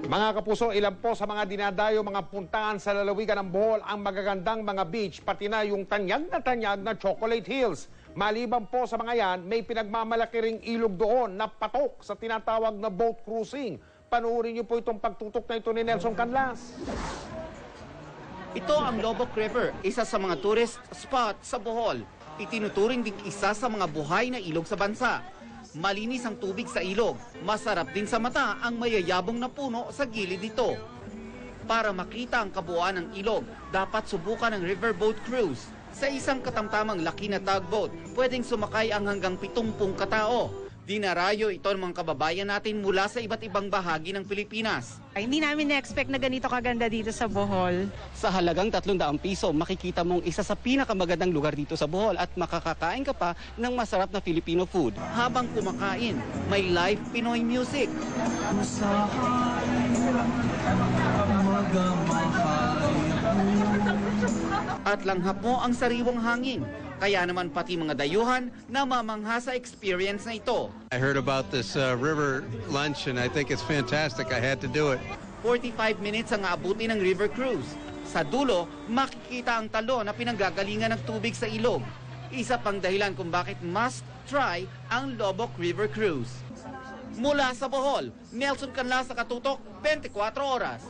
Mga kapuso, ilan po sa mga dinadayo mga puntahan sa lalawigan ng Bohol ang magagandang mga beach, pati na yung tanyag na Chocolate Hills. Maliban po sa mga yan, may pinagmamalaki ring ilog doon na patok sa tinatawag na boat cruising. Panuorin niyo po itong pagtutok na ito ni Nelson Canlas. Ito ang Lobok River, isa sa mga tourist spot sa Bohol. Itinuturing ding isa sa mga buhay na ilog sa bansa. Malinis ang tubig sa ilog. Masarap din sa mata ang mayayabong na puno sa gilid nito. Para makita ang kabuuan ng ilog, dapat subukan ang riverboat cruise. Sa isang katamtamang laki na tugboat, pwedeng sumakay ang hanggang 70 katao. Dinarayo ito ng mga kababayan natin mula sa iba't ibang bahagi ng Pilipinas. Hindi namin na-expect na ganito kaganda dito sa Bohol. Sa halagang 300 piso, makikita mong isa sa pinakamagandang lugar dito sa Bohol at makakakain ka pa ng masarap na Filipino food. Habang kumakain, may live Pinoy music. At langhap mo ang sariwang hangin. Kaya naman pati mga dayuhan namamangha sa experience na ito. I heard about this river lunch and I think it's fantastic. I had to do it. 45 minutes ang aabutin ng river cruise. Sa dulo, makikita ang talo na pinanggagalingan ng tubig sa ilog. Isa pang dahilan kung bakit must try ang Lobok River Cruise. Mula sa Bohol, Nelson Canlas, Katutok, 24 Oras.